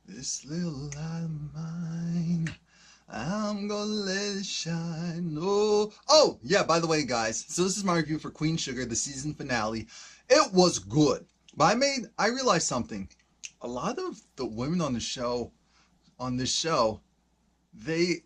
This little light of mine, I'm gonna let it shine. Oh, yeah, by the way, guys, so this is my review for Queen Sugar, the season finale. It was good. But I realized something. A lot of the women on this show, they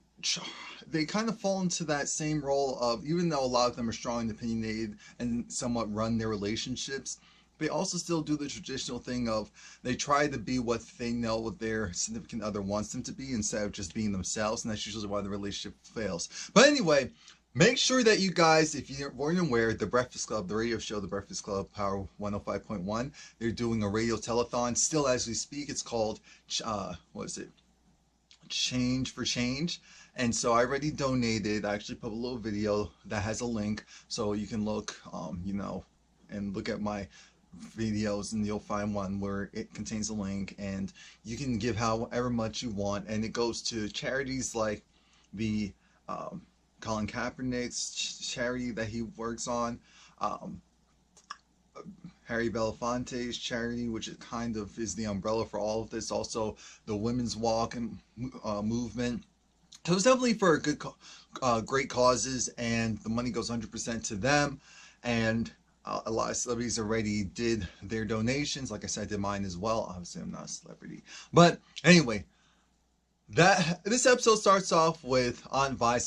they kind of fall into that same role of, even though a lot of them are strong and opinionated and somewhat run their relationships, they also still do the traditional thing of they try to be what they know their significant other wants them to be instead of just being themselves, and that's usually why the relationship fails. But anyway, make sure that you guys, if you weren't aware, the Breakfast Club, the radio show, the Breakfast Club Power 105.1, they're doing a radio telethon still as we speak. It's called, what is it? Change for Change. And so I already donated. I actually put a little video that has a link, so you can look, and look at my videos, and you'll find one where it contains a link, and you can give however much you want, and it goes to charities like the Colin Kaepernick's charity that he works on, um, Harry Belafonte's charity, which it kind of is the umbrella for all of this. Also, the Women's Walk and movement. So it's definitely for a good, great causes, and the money goes 100% to them. And a lot of celebrities already did their donations. Like I said, I did mine as well. Obviously, I'm not a celebrity, but anyway, this episode starts off with Aunt Vi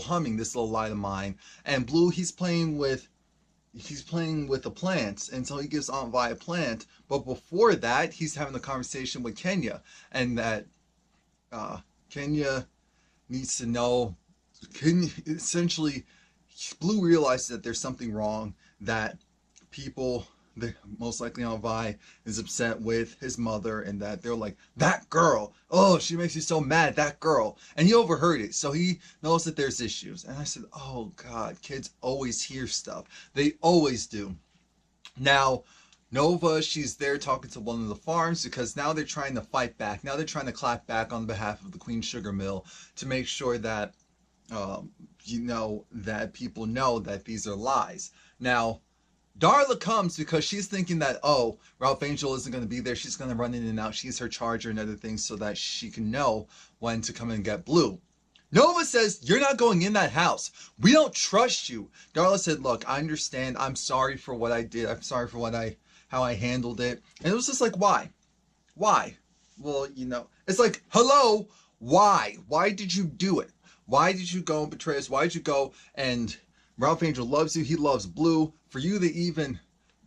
humming "This Little Light of Mine," and Blue, he's playing with the plants, and so he gives Aunt Vi a plant. But before that, he's having a conversation with Kenya, and that Kenya needs to know. Essentially, Blue realizes that there's something wrong. That people, most likely Aunt Vi, is upset with his mother, and that they're like, that girl, oh, she makes you so mad, that girl. And he overheard it, so he knows that there's issues. And I said, oh God, kids always hear stuff. They always do. Now, Nova, she's there talking to one of the farms, because now they're trying to fight back. Now they're trying to clap back on behalf of the Queen Sugar Mill to make sure that, that people know that these are lies. Now, Darla comes because she's thinking that, oh, Ralph Angel isn't going to be there. She's going to run in and out. She's her charger and other things so that she can know when to come and get Blue. Nova says, you're not going in that house. We don't trust you. Darla said, look, I understand. I'm sorry for what I did. I'm sorry for how I handled it. And it was just like, why? Why? Well, it's like, hello, why? Why did you do it? Why did you go and betray us? Why did you go and Ralph Angel loves you. He loves Blue. For you to even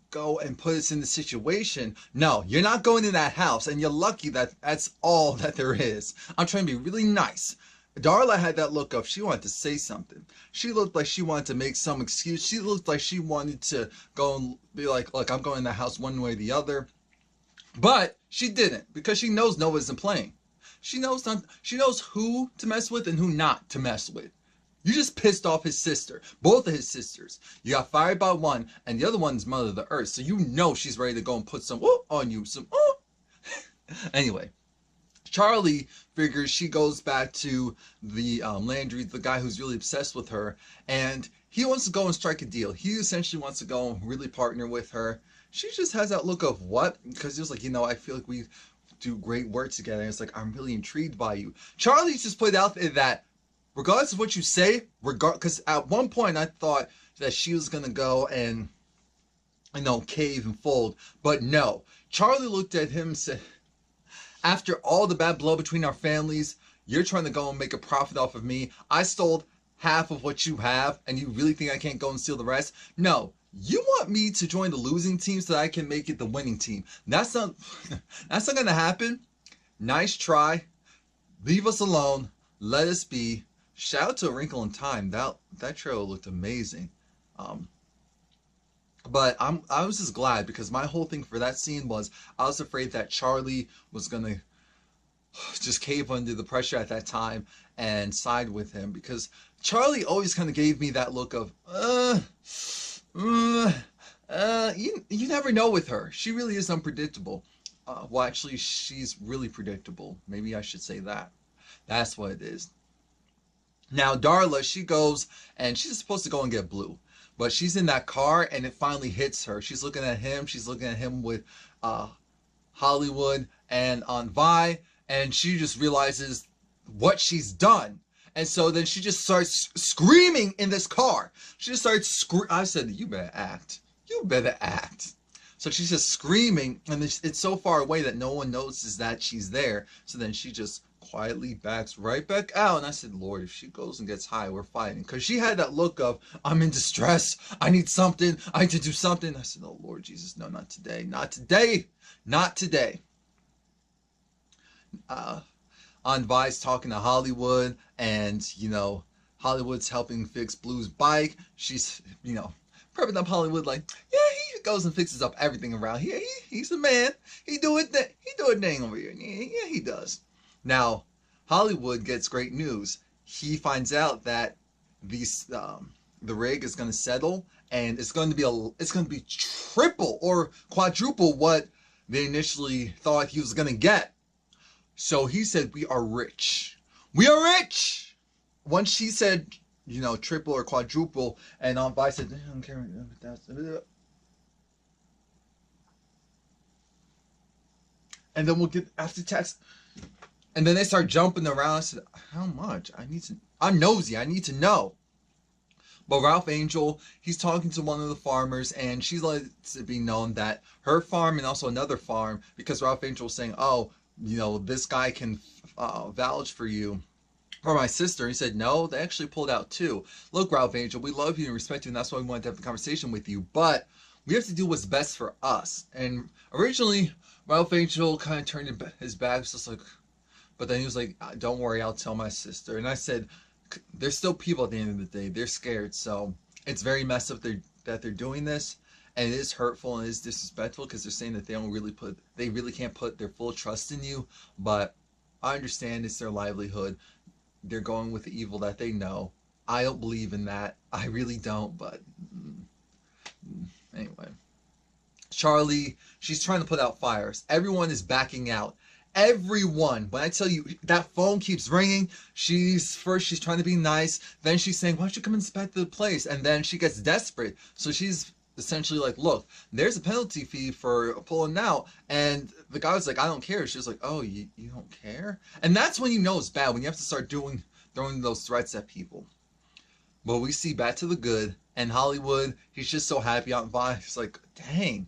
go and put us in the situation, no, you're not going in that house. And you're lucky that that's all that there is. I'm trying to be really nice. Darla had that look of, she wanted to say something. She looked like she wanted to make some excuse. She looked like she wanted to go and be like, look, I'm going in the house one way or the other. But she didn't, because she knows Nova isn't playing. She knows who to mess with and who not to mess with. You just pissed off his sister, both of his sisters. You got fired by one, and the other one's Mother of the Earth. So you know she's ready to go and put some on you. Anyway, Charlie figures she goes back to the Landry, the guy who's really obsessed with her, and he wants to go and strike a deal. He essentially wants to go and really partner with her. She just has that look of what? Because he was like, I feel like we do great work together. And it's like, I'm really intrigued by you. Charlie's just put out there that regardless of what you say, because at one point I thought that she was going to go and, cave and fold. But no. Charlie looked at him and said, after all the bad blood between our families, you're trying to go and make a profit off of me. I stole half of what you have, and you really think I can't go and steal the rest? No. You want me to join the losing team so that I can make it the winning team. That's not going to happen. Nice try. Leave us alone. Let us be. Shout out to A Wrinkle in Time. That trailer looked amazing. But I was just glad, because my whole thing for that scene was I was afraid that Charlie was gonna just cave under the pressure at that time and side with him, because Charlie always kind of gave me that look of you never know with her. She really is unpredictable. Well, actually, she's really predictable. Maybe I should say that. That's what it is. Now, Darla, she goes, and she's supposed to go and get Blue. But she's in that car, and it finally hits her. She's looking at him. She's looking at him with Hollywood and Aunt Vi. and she just realizes what she's done. And so then she just starts screaming in this car. She just starts I said, you better act. You better act. So she's just screaming, and it's so far away that no one notices that she's there. So then she just quietly backs right back out. And I said, Lord, if she goes and gets high, we're fighting. Because she had that look of, I'm in distress. I need something. I need to do something. I said, oh, Lord Jesus, no, not today. Not today. Not today. On Vice talking to Hollywood, and Hollywood's helping fix Blue's bike. She's prepping up Hollywood like, yeah, he goes and fixes up everything around here. He's the man. He do a thing over here. Yeah, he does. Now Hollywood gets great news. He finds out that the rig is going to settle, and it's going to be triple or quadruple what they initially thought he was going to get. So he said, we are rich. We are rich. Once she said, triple or quadruple, and on Vice said, I don't care. And then we'll get after tax. And then they start jumping around. I said, how much? I'm nosy. I need to know. But Ralph Angel, he's talking to one of the farmers, and she lets it be known that her farm and also another farm, because Ralph Angel was saying, oh, this guy can vouch for you, for my sister. He said, no, they actually pulled out too. Look, Ralph Angel, we love you and respect you, and that's why we wanted to have the conversation with you, but we have to do what's best for us. And originally, Ralph Angel kind of turned his back, just like, but then he was like, don't worry, I'll tell my sister. And I said, there's still people at the end of the day. They're scared, so it's very messed up that they're doing this. And it is hurtful and it is disrespectful, because they're saying that they really can't put their full trust in you. But I understand it's their livelihood. They're going with the evil that they know. I don't believe in that. I really don't. But anyway, Charlie, she's trying to put out fires. Everyone is backing out. Everyone. When I tell you, that phone keeps ringing. She's trying to be nice. Then she's saying, why don't you come inspect the place? And then she gets desperate. So she's essentially like, look, there's a penalty fee for pulling out. And the guy was like, I don't care. She was like, oh, you don't care? And that's when you know it's bad, when you have to start throwing those threats at people. But we see back to the good, and Hollywood, he's just so happy on Vine. He's like, dang,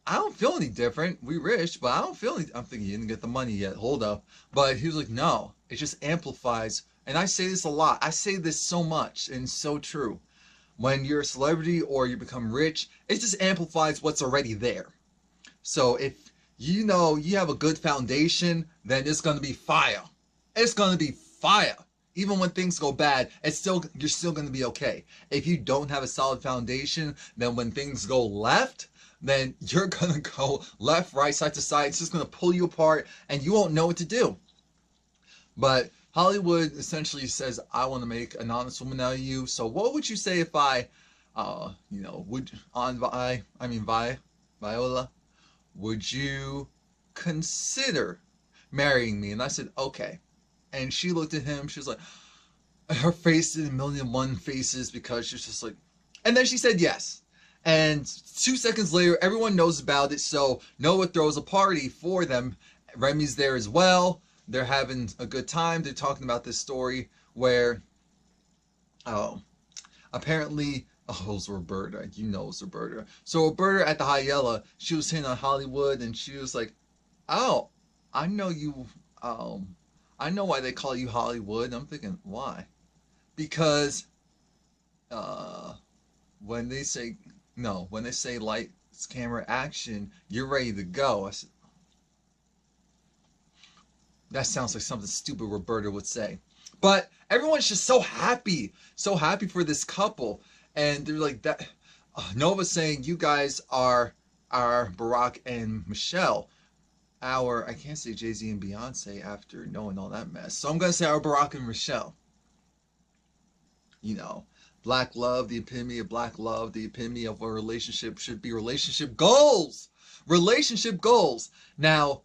I don't feel any different. We rich, but I don't feel any. I'm thinking, you didn't get the money yet. Hold up. But he was like, no, it just amplifies. And I say this a lot. I say this so much, and it's so true. When you're a celebrity or you become rich, it just amplifies what's already there. So if you have a good foundation, then it's going to be fire. It's going to be fire. Even when things go bad, you're still going to be okay. If you don't have a solid foundation, then when things go left, then you're going to go left, right, side to side. It's just going to pull you apart, and you won't know what to do. But Hollywood essentially says, I want to make an honest woman out of you. So what would you say if Viola, would you consider marrying me? And I said, okay. And she looked at him. She was like, her face did 1,000,001 faces, because she's just like, and then she said yes. And 2 seconds later, everyone knows about it. So Noah throws a party for them. Remy's there as well. They're having a good time. They're talking about this story where, apparently, it was Roberta. It was Roberta. So Roberta at the Hyella, she was hitting on Hollywood, and she was like, oh, I know you, I know why they call you Hollywood. I'm thinking, why? Because, when they say lights, camera, action, you're ready to go. I said, that sounds like something stupid Roberta would say. But everyone's just so happy for this couple. And they're like, that. Nova's saying, you guys are Barack and Michelle. I can't say Jay-Z and Beyonce after knowing all that mess. So I'm going to say our Barack and Michelle. Black love, the epitome of black love, the epitome of what a relationship should be. Relationship goals. Relationship goals. Now,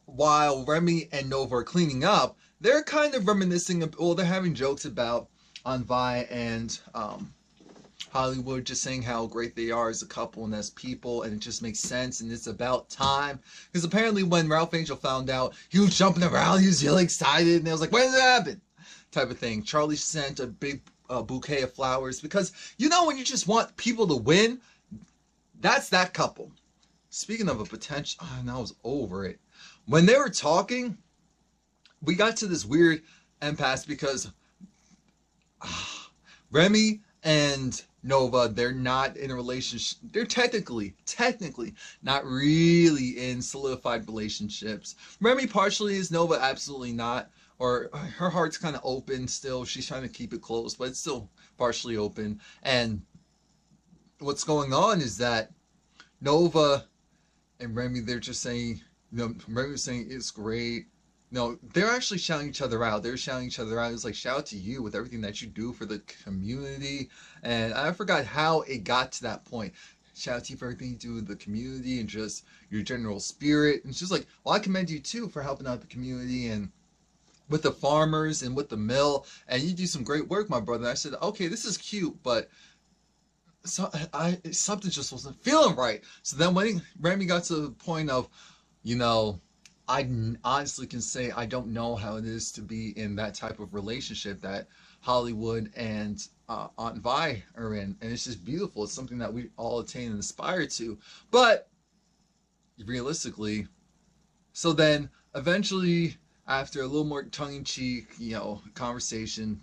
while Remy and Nova are cleaning up, they're kind of reminiscing, they're having jokes about Anvi and Hollywood just saying how great they are as a couple and as people, and it just makes sense, and it's about time. Because apparently when Ralph Angel found out, he was jumping around, he was really excited, and I was like, when did it happen? Type of thing. Charlie sent a big bouquet of flowers, because you know when you just want people to win, that's that couple. Speaking of a potential, and I was over it. When they were talking, we got to this weird impasse because Remy and Nova, they're not in a relationship. They're technically not really in solidified relationships. Remy partially is, Nova absolutely not. Or her heart's kind of open still. She's trying to keep it closed, but it's still partially open. And what's going on is that Nova and Remy, they're just saying, Remy's saying it's great. No, they're actually shouting each other out. They're shouting each other out. It's like, shout out to you with everything that you do for the community. And I forgot how it got to that point. Shout out to you for everything you do with the community and just your general spirit. And she's like, well, I commend you too for helping out the community and with the farmers and with the mill. And you do some great work, my brother. And I said, okay, this is cute, but something just wasn't feeling right. So then when Remy got to the point of, I honestly can say I don't know how it is to be in that type of relationship that Hollywood and Aunt Vi are in. And it's just beautiful. It's something that we all attain and aspire to. But realistically, so then eventually, after a little more tongue-in-cheek, conversation,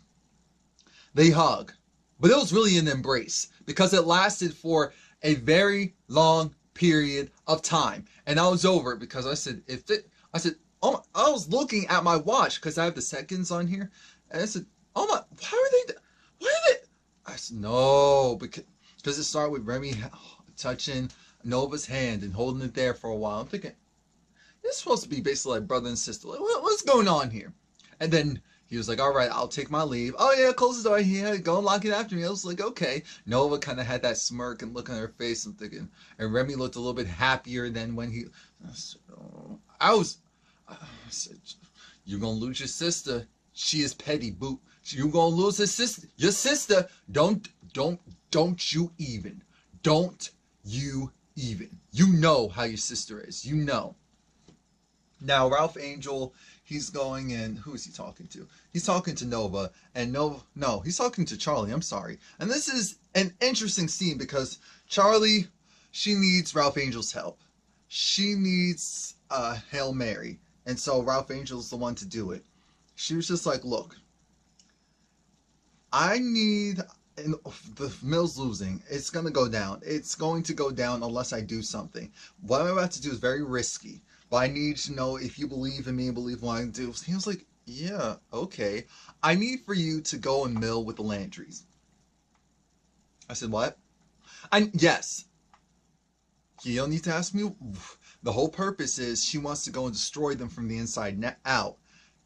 they hug. But it was really an embrace because it lasted for a very long period of time. And I was over it because I said, oh my, I was looking at my watch because I have the seconds on here. And I said, oh my, why are they, I said, no, because it started with Remy touching Nova's hand and holding it there for a while. I'm thinking, it's supposed to be basically like brother and sister. Like, what's going on here? And then he was like, all right, I'll take my leave. Oh, yeah, close the door. Yeah, go and lock it after me. I was like, okay. Nova kind of had that smirk and look on her face. I'm thinking, and Remy looked a little bit happier than when he, I said, you're going to lose your sister. She is petty, boot. You're going to lose his sister. Your sister, don't you even. Don't you even. You know how your sister is. You know. Now, Ralph Angel, he's going in. Who is he talking to? He's talking to Nova. And no, he's talking to Charlie. I'm sorry. And this is an interesting scene because Charlie, she needs Ralph Angel's help. She needs Hail Mary. And so Ralph Angel's the one to do it. She was just like, look, I need... And the mill's losing. It's going to go down. It's going to go down unless I do something. What I'm about to do is very risky. But I need to know if you believe in me and believe what I do. He was like, yeah, okay. I need for you to go and mill with the Landrys. I said, what? Yes. You don't need to ask me. The whole purpose is she wants to go and destroy them from the inside out.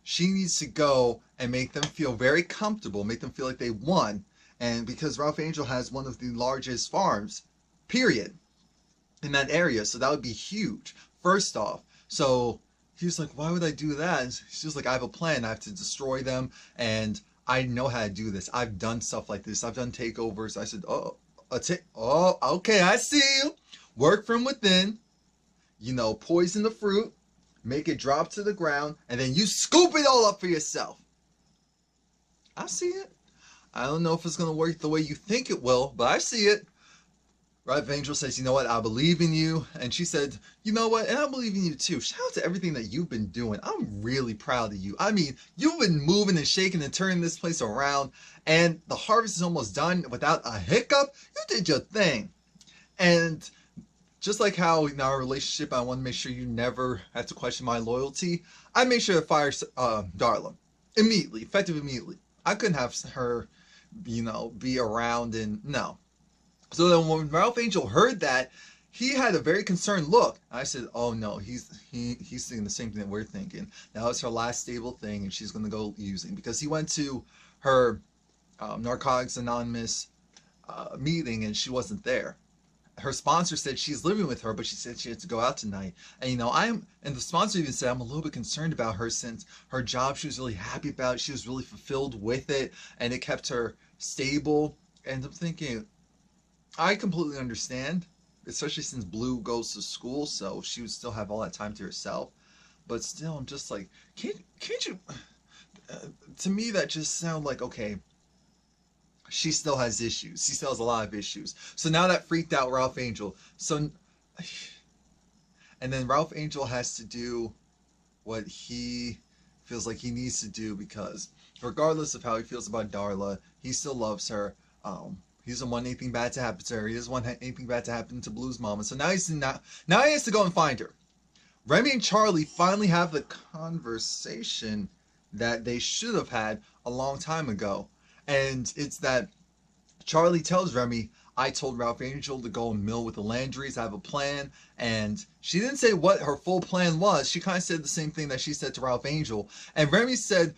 She needs to go and make them feel very comfortable, make them feel like they won. And because Ralph Angel has one of the largest farms, period, in that area. So that would be huge, first off. So he was like, why would I do that? And she was like, I have a plan. I have to destroy them. And I know how to do this. I've done stuff like this. I've done takeovers. I said, okay, I see you. Work from within. Poison the fruit. Make it drop to the ground. And then you scoop it all up for yourself. I see it. I don't know if it's going to work the way you think it will, but I see it. Ralph Angel says, you know what, I believe in you. And she said, you know what, and I believe in you too. Shout out to everything that you've been doing. I'm really proud of you. I mean, you've been moving and shaking and turning this place around. And the harvest is almost done without a hiccup. You did your thing. And just like how in our relationship, I want to make sure you never have to question my loyalty. I made sure to fire Darla. Immediately. Effective immediately. I couldn't have her... be around and no. So then when Ralph Angel heard that, he had a very concerned look. I said, oh no, he's thinking the same thing that we're thinking. Now it's her last stable thing and she's going to go using. Because he went to her Narcotics Anonymous meeting and she wasn't there. Her sponsor said she's living with her, but she said she had to go out tonight. And and the sponsor even said, I'm a little bit concerned about her since her job she was really happy about. She was really fulfilled with it and it kept her stable. And I'm thinking, I completely understand, especially since Blue goes to school, so she would still have all that time to herself. But still, I'm just like, can't you? Uh, to me, that just sounds like, okay, she still has issues. She still has a lot of issues. So now that freaked out Ralph Angel. So, and then Ralph Angel has to do what he feels like he needs to do because, regardless of how he feels about Darla, he still loves her. He doesn't want anything bad to happen to her. He doesn't want anything bad to happen to Blue's mama. So now he has to go and find her. Remy and Charlie finally have the conversation that they should have had a long time ago. And it's that Charlie tells Remy, I told Ralph Angel to go and mill with the Landrys. I have a plan. And she didn't say what her full plan was. She kind of said the same thing that she said to Ralph Angel. And Remy said,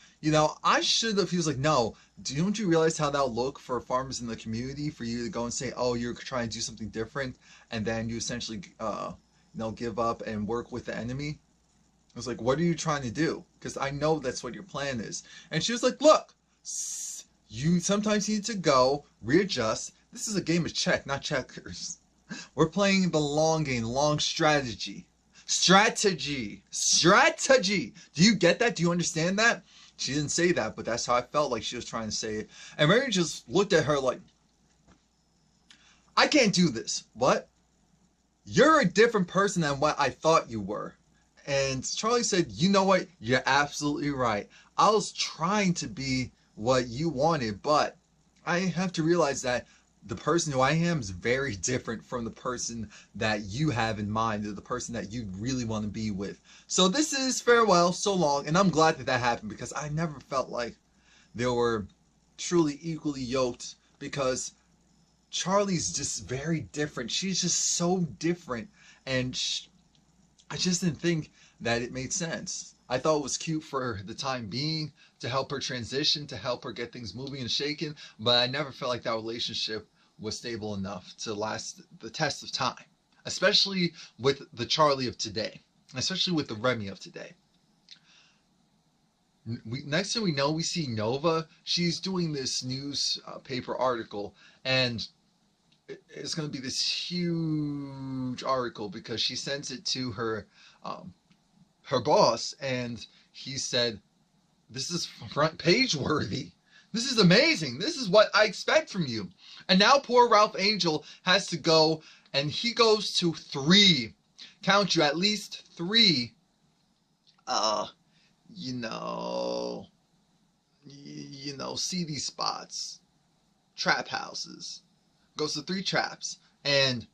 I should have. He was like, no, don't you realize how that would look for farmers in the community for you to go and say, oh, you're trying to do something different. And then you essentially, give up and work with the enemy. I was like, what are you trying to do? Because I know that's what your plan is. And she was like, look, you sometimes need to go, readjust. This is a game of check, not checkers. We're playing the long game, long strategy. Strategy. Do you get that? Do you understand that? She didn't say that, but that's how I felt like she was trying to say it. And Mary just looked at her like, I can't do this. What? You're a different person than what I thought you were. And Charlie said, you know what? You're absolutely right. I was trying to be what you wanted, but I have to realize that the person who I am is very different from the person that you have in mind, the person that you really want to be with. So this is farewell, so long, and I'm glad that happened because I never felt like they were truly equally yoked because Charlie's just very different. She's just so different, and I just didn't think that it made sense. I thought it was cute for the time being to help her transition, to help her get things moving and shaking, but I never felt like that relationship was stable enough to last the test of time, especially with the Charlie of today, especially with the Remy of today. Next thing we know, we see Nova. She's doing this newspaper article, and it's going to be this huge article because she sends it to her boss, and he said, this is front page worthy. This is amazing. This is what I expect from you. And now poor Ralph Angel has to go, and he goes to 3. Count you, at least 3. Seedy spots, trap houses. Goes to 3 traps, and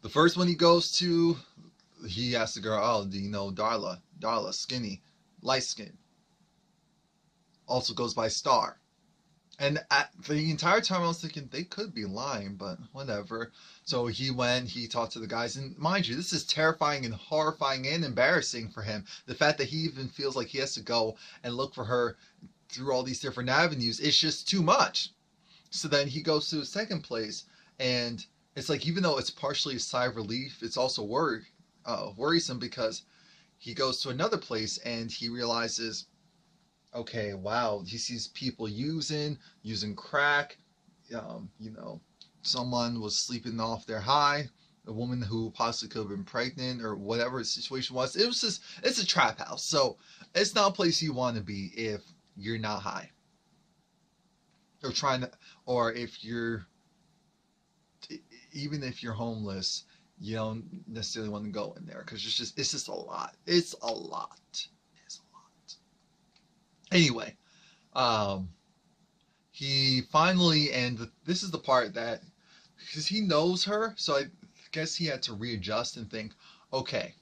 the first one he goes to, he asks the girl, oh, do you know Darla? Darla, skinny, light skin. Also goes by Star. And the entire time I was thinking they could be lying, but whatever. So he went, he talked to the guys, and mind you, this is terrifying and horrifying and embarrassing for him. The fact that he even feels like he has to go and look for her through all these different avenues, it's just too much. So then he goes to a second place, and it's like, even though it's partially a sigh of relief, it's also worrisome because he goes to another place and he realizes, okay, wow, he sees people using crack. Someone was sleeping off their high, a woman who possibly could have been pregnant or whatever the situation was. It's a trap house, so it's not a place you want to be if you're not high. Or if you're, even if you're homeless, you don't necessarily want to go in there because it's just a lot. It's a lot. Anyway, he finally, and this is the part that, because he knows her, so I guess he had to readjust and think, okay,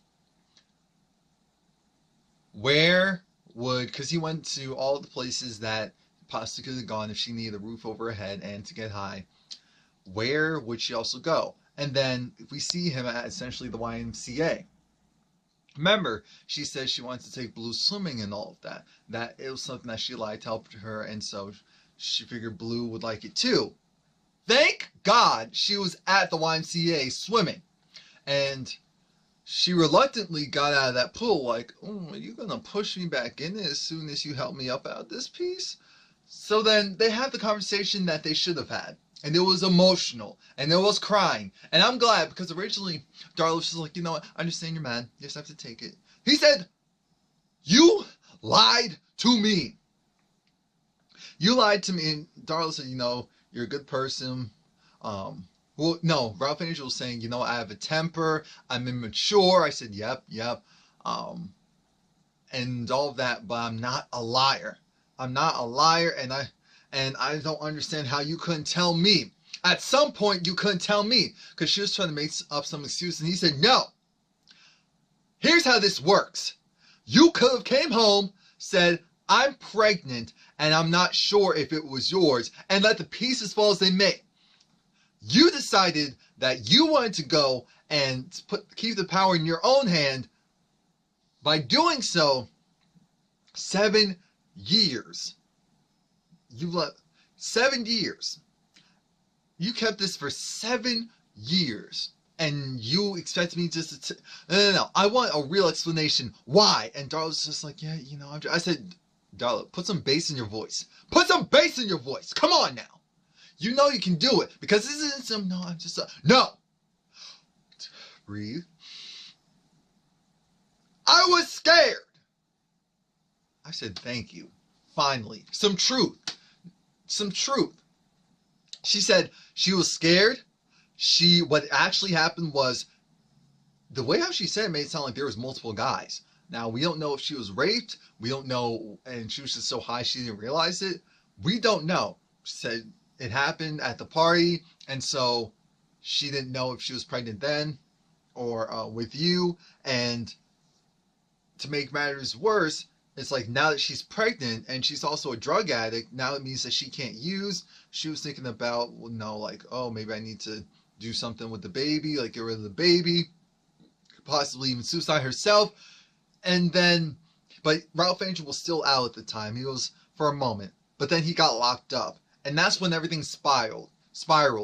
because he went to all the places that possibly could have gone if she needed a roof over her head and to get high, where would she also go? And then if we see him at essentially the YMCA. Remember, she said she wanted to take Blue swimming and all of that. That it was something that she liked, helped her, and so she figured Blue would like it too. Thank God she was at the YMCA swimming. And she reluctantly got out of that pool like, oh, are you going to push me back in as soon as you help me up out this piece? So then they have the conversation that they should have had. and it was emotional, and it was crying. And I'm glad, because originally Darla was just like, you know what, I understand you're mad. You just have to take it. He said, you lied to me. You lied to me. And Darla said, you know, you're a good person. Well, no, Ralph Angel was saying, you know, I have a temper. I'm immature. I said, yep. And all of that, but I'm not a liar. I'm not a liar, and I don't understand how you couldn't tell me. At some point, you couldn't tell me, because she was trying to make up some excuse, and he said, no. Here's how this works. You could have came home, said, I'm pregnant, and I'm not sure if it was yours, and let the pieces fall as they may. You decided that you wanted to go and keep the power in your own hand. By doing so, 7 years. You let 7 years. You kept this for 7 years. And you expect me just to... No. I want a real explanation. Why? And Darla's just like, yeah, you know, I said, Darla, put some bass in your voice. Put some bass in your voice. Come on now. You know you can do it. Because this isn't some... No, I'm just... No. Breathe. I was scared. I said, thank you. Finally. Some truth. Some truth. She said she was scared. What actually happened was, the way how she said it made it sound like there was multiple guys. Now, we don't know if she was raped. We don't know, and she was just so high she didn't realize it. We don't know. She said it happened at the party, and so she didn't know if she was pregnant then or with you. And to make matters worse, it's like now that she's pregnant and she's also a drug addict, now it means that she can't use. She was thinking about, well, no, like, oh, maybe I need to do something with the baby, like get rid of the baby, possibly even suicide herself. And then, but Ralph Angel was still out at the time. He was for a moment, but then he got locked up. And that's when everything spiraled.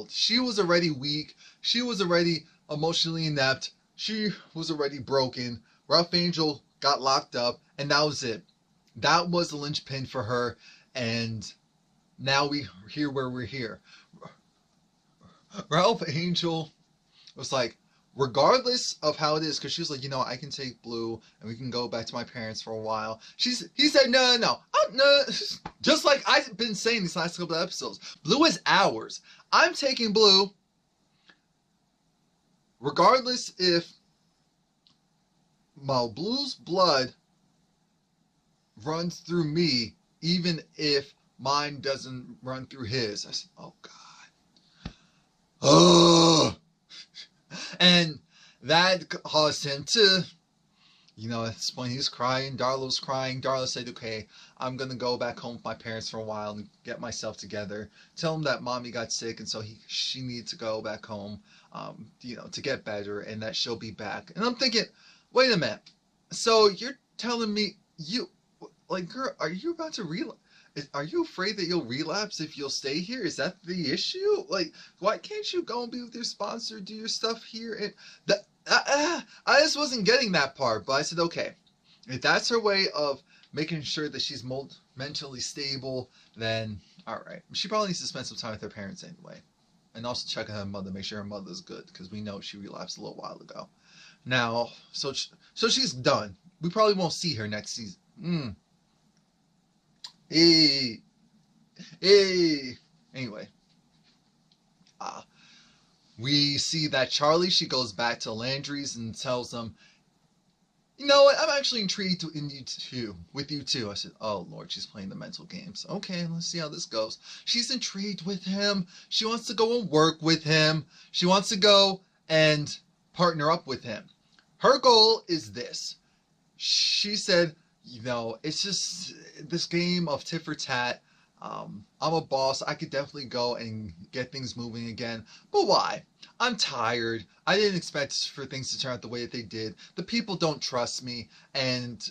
She was already weak. She was already emotionally inept. She was already broken. Ralph Angel got locked up, and that was it. That was the linchpin for her, and now we're here where we're here. Ralph Angel was like, regardless of how it is, because she was like, you know, I can take Blue, and we can go back to my parents for a while. He said, no. Just like I've been saying these last couple of episodes, Blue is ours. I'm taking Blue, regardless if Blue's blood runs through me, even if mine doesn't run through his. I said, oh God. Oh. And that caused him to, you know, at this point he was crying. Darla was crying. Darla said, okay, I'm going to go back home with my parents for a while and get myself together. Tell him that mommy got sick, and so she needs to go back home, you know, to get better, and that she'll be back. And I'm thinking, wait a minute. So you're telling me girl, are you about to relapse? Are you afraid that you'll relapse if you'll stay here? Is that the issue? Like, why can't you go and be with your sponsor, do your stuff here? And I just wasn't getting that part, but I said, okay, if that's her way of making sure that she's mentally stable, then all right. She probably needs to spend some time with her parents anyway, and also check on her mother, make sure her mother's good, because we know she relapsed a little while ago. Now, so she's done. We probably won't see her next season. Hey. Anyway, we see that Charlie, she goes back to Landry's and tells them, you know what, I'm actually intrigued with you too. I said, oh Lord, she's playing the mental games. Okay, let's see how this goes. She's intrigued with him. She wants to go and work with him. She wants to go and partner up with him. Her goal is this. She said, you know, it's just this game of tit for tat. I'm a boss. I could definitely go and get things moving again. But why? I'm tired. I didn't expect for things to turn out the way that they did. The people don't trust me, and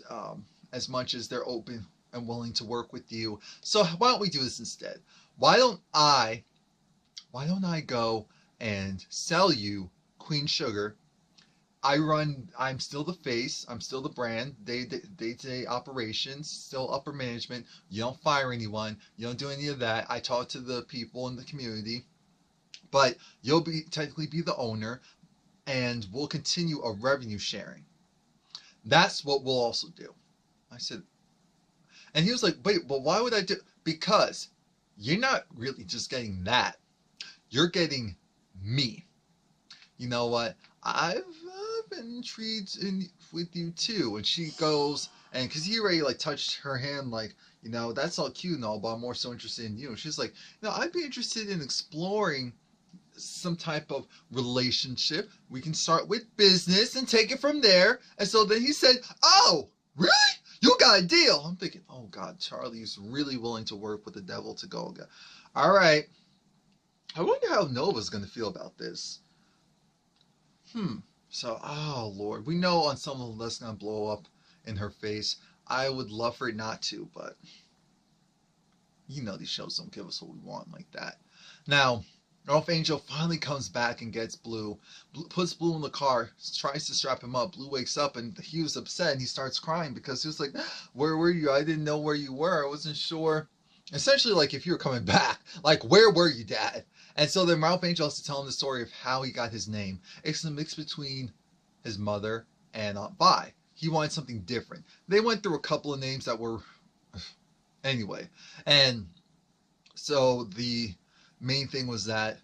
as much as they're open and willing to work with you. So why don't we do this instead? Why don't I go and sell you Queen Sugar? I'm still the face, I'm still the brand, day-to-day operations, still upper management. You don't fire anyone, you don't do any of that. I talk to the people in the community, but you'll be technically be the owner, and we'll continue a revenue sharing. That's what we'll also do. I said, and he was like, wait, but why would I do? Because you're not really just getting that. You're getting me. You know what? I've been intrigued with you too. And she goes, and because he already like touched her hand, like, you know, that's all cute and all, but I'm more so interested in you. And she's like, no, I'd be interested in exploring some type of relationship. We can start with business and take it from there. And so then he said, oh, really? You got a deal. I'm thinking, oh God, Charlie's really willing to work with the devil to go. All right. I wonder how Nova's going to feel about this. So, oh Lord, we know on some level that's going to blow up in her face. I would love for it not to, but you know these shows don't give us what we want like that. Now, Ralph Angel finally comes back and gets Blue, puts Blue in the car, tries to strap him up. Blue wakes up and he was upset and he starts crying because he was like, where were you? I didn't know where you were. I wasn't sure. Essentially, like, if you were coming back, like, where were you, Dad? And so then Ralph Angel has to tell him the story of how he got his name. It's a mix between his mother and Aunt Vi. He wanted something different. They went through a couple of names that were... Anyway. And so the main thing was that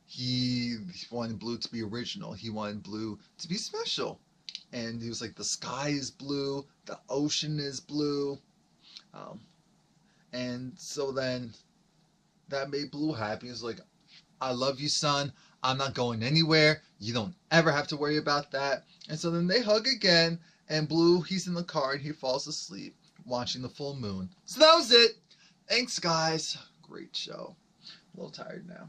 he wanted Blue to be original. He wanted Blue to be special. And he was like, the sky is blue. The ocean is blue. And so then that made Blue happy. He was like, I love you, son. I'm not going anywhere. You don't ever have to worry about that. And so then they hug again. And Blue, he's in the car and he falls asleep watching the full moon. So that was it. Thanks, guys. Great show. A little tired now.